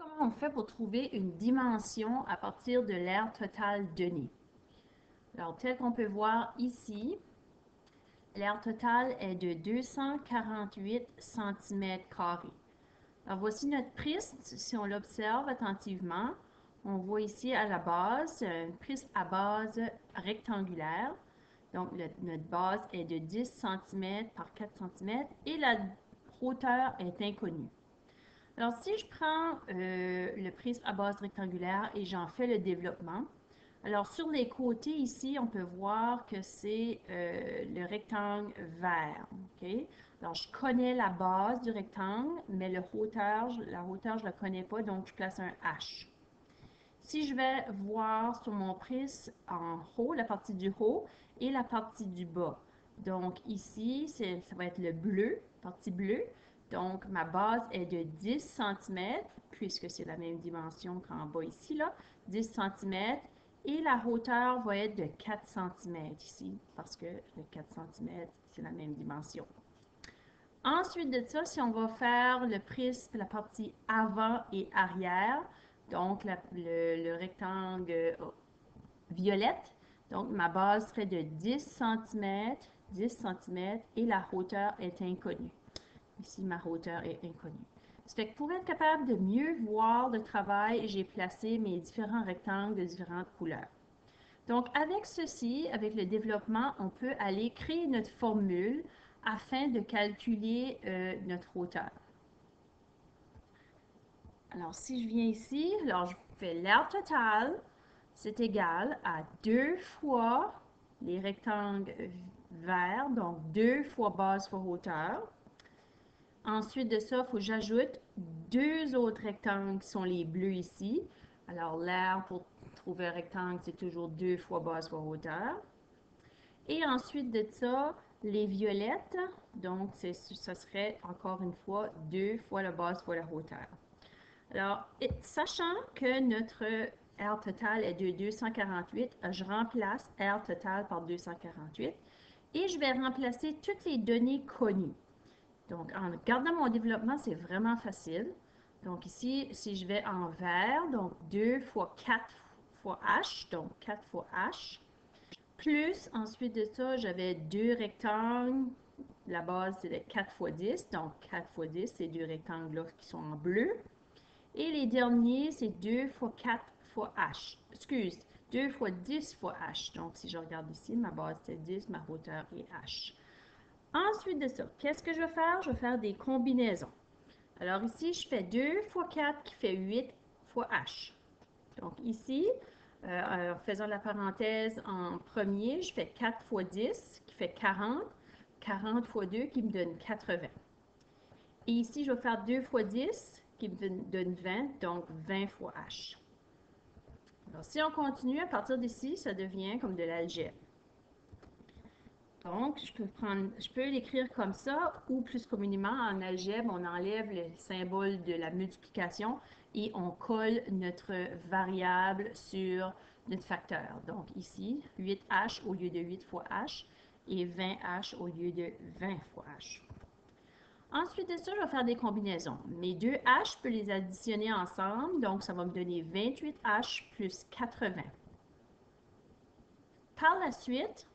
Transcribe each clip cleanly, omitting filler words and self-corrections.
Comment on fait pour trouver une dimension à partir de l'aire totale donnée? Alors, tel qu'on peut voir ici, l'aire totale est de 248 cm². Alors, voici notre prisme. Si on l'observe attentivement, on voit ici à la base, un prisme à base rectangulaire. Donc, notre base est de 10 cm par 4 cm et la hauteur est inconnue. Alors, si je prends le prisme à base rectangulaire et j'en fais le développement, alors sur les côtés ici, on peut voir que c'est le rectangle vert. Okay? Alors, je connais la base du rectangle, mais la hauteur, je ne la connais pas, donc je place un H. Si je vais voir sur mon prisme en haut, la partie du haut et la partie du bas. Donc ici, ça va être le bleu, partie bleue. Donc ma base est de 10 cm, puisque c'est la même dimension qu'en bas ici, là, 10 cm. Et la hauteur va être de 4 cm ici, parce que le 4 cm, c'est la même dimension. Ensuite de ça, si on va faire le prisme, la partie avant et arrière, donc le rectangle violette, donc ma base serait de 10 cm, 10 cm et la hauteur est inconnue. Ici, ma hauteur est inconnue. Ça fait que pour être capable de mieux voir le travail, j'ai placé mes différents rectangles de différentes couleurs. Donc, avec ceci, avec le développement, on peut aller créer notre formule afin de calculer notre hauteur. Alors, si je viens ici, alors je fais l'aire totale, c'est égal à 2 fois les rectangles verts, donc 2 fois base fois hauteur. Ensuite de ça, il faut que j'ajoute deux autres rectangles qui sont les bleus ici. Alors, l'aire pour trouver un rectangle, c'est toujours 2 fois base fois hauteur. Et ensuite de ça, les violettes, donc ça serait encore une fois 2 fois la base fois la hauteur. Alors, sachant que notre R total est de 248, je remplace R total par 248 et je vais remplacer toutes les données connues. Donc, en gardant mon développement, c'est vraiment facile. Donc ici, si je vais en vert, donc 2 fois 4 fois H, donc 4 fois H, plus, ensuite de ça, j'avais deux rectangles. La base, c'est 4 fois 10. Donc, 4 fois 10, c'est deux rectangles-là qui sont en bleu. Et les derniers, c'est 2 fois 4 fois H. Excuse, 2 fois 10 fois H. Donc, si je regarde ici, ma base, c'est 10, ma hauteur est H. Ensuite de ça, qu'est-ce que je vais faire? Je vais faire des combinaisons. Alors ici, je fais 2 fois 4 qui fait 8 fois H. Donc ici, en faisant la parenthèse en premier, je fais 4 fois 10 qui fait 40. 40 fois 2 qui me donne 80. Et ici, je vais faire 2 fois 10 qui me donne 20, donc 20 fois H. Alors si on continue, à partir d'ici, ça devient comme de l'algèbre. Donc, je peux l'écrire comme ça, ou plus communément en algèbre, on enlève le symbole de la multiplication et on colle notre variable sur notre facteur. Donc ici, 8H au lieu de 8 fois H et 20H au lieu de 20 fois H. Ensuite de ça, je vais faire des combinaisons. Mes deux H, je peux les additionner ensemble, donc ça va me donner 28H plus 80. Par la suite,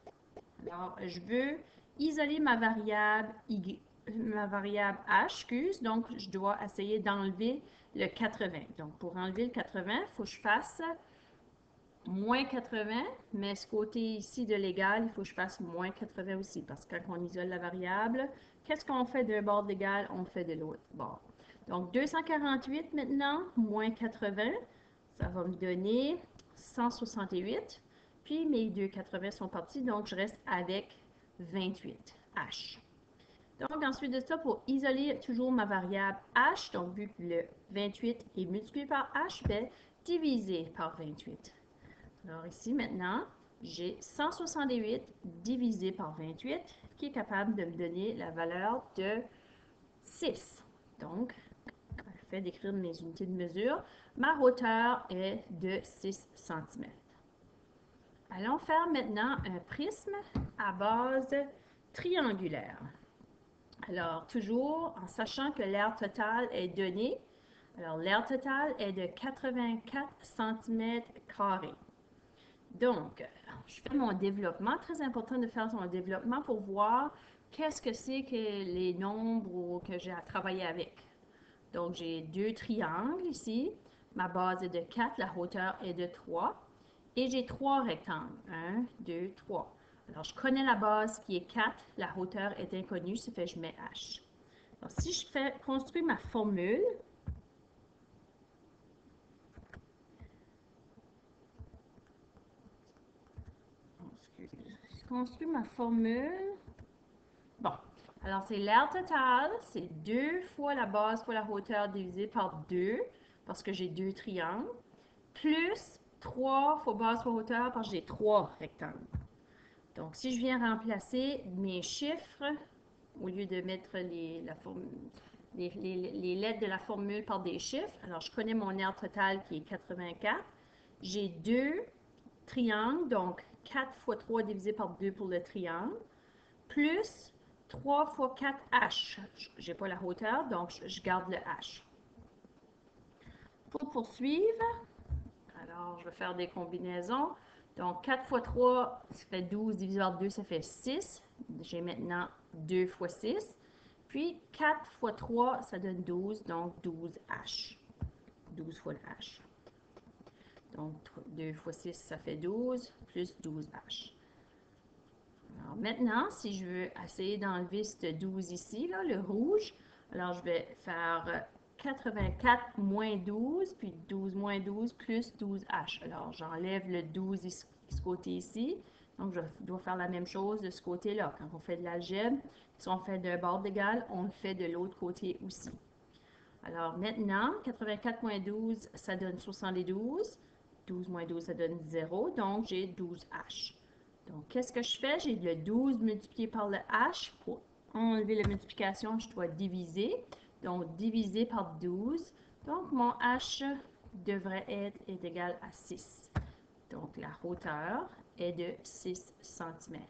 alors, je veux isoler ma variable H, excuse, donc je dois essayer d'enlever le 80. Donc, pour enlever le 80, il faut que je fasse moins 80, mais ce côté ici de l'égal, il faut que je fasse moins 80 aussi, parce que quand on isole la variable, qu'est-ce qu'on fait d'un bord de l'égal? On fait de l'autre bord. Donc, 248 maintenant, moins 80, ça va me donner 168. Puis mes 2,80 sont partis, donc je reste avec 28H. Donc ensuite de ça, pour isoler toujours ma variable H, donc vu que le 28 est multiplié par H, je vais diviser par 28. Alors ici maintenant, j'ai 168 divisé par 28 qui est capable de me donner la valeur de 6. Donc, le fait d'écrire mes unités de mesure, ma hauteur est de 6 cm. Allons faire maintenant un prisme à base triangulaire. Alors, toujours en sachant que l'aire totale est donnée, Alors, l'aire totale est de 84 cm². Donc, je fais mon développement. Très important de faire son développement pour voir qu'est-ce que c'est que les nombres que j'ai à travailler avec. Donc, j'ai deux triangles ici. Ma base est de 4, la hauteur est de 3. Et j'ai trois rectangles. 1, 2, 3. Alors, je connais la base qui est 4, la hauteur est inconnue, ça fait que je mets H. Alors, si je construis ma formule, Bon, alors c'est l'aire totale, c'est 2 fois la base fois la hauteur divisé par 2, parce que j'ai deux triangles, plus 3 fois base fois hauteur, parce que j'ai 3 rectangles. Donc, si je viens remplacer mes chiffres, au lieu de mettre les lettres de la formule par des chiffres, alors je connais mon aire totale qui est 84. J'ai deux triangles, donc 4 fois 3 divisé par 2 pour le triangle, plus 3 fois 4 H. Je n'ai pas la hauteur, donc je garde le H. Pour poursuivre, alors je vais faire des combinaisons. Donc 4 fois 3, ça fait 12, divisé par 2, ça fait 6. J'ai maintenant 2 fois 6. Puis 4 fois 3, ça donne 12, donc 12H. 12 fois le H. Donc 2 fois 6, ça fait 12, plus 12H. Alors maintenant, si je veux essayer d'enlever ce 12 ici, là, le rouge, alors je vais faire 84 moins 12, puis 12 moins 12 plus 12H. Alors j'enlève le 12 de ce côté ici. Donc je dois faire la même chose de ce côté-là. Quand on fait de l'algèbre, si on fait d'un bord d'égal, on le fait de l'autre côté aussi. Alors maintenant, 84 moins 12, ça donne 72. 12 moins 12, ça donne 0. Donc j'ai 12H. Donc, qu'est-ce que je fais? J'ai le 12 multiplié par le H. Pour enlever la multiplication, je dois diviser. Donc, divisé par 12. Donc, mon H devrait être égal à 6. Donc, la hauteur est de 6 cm.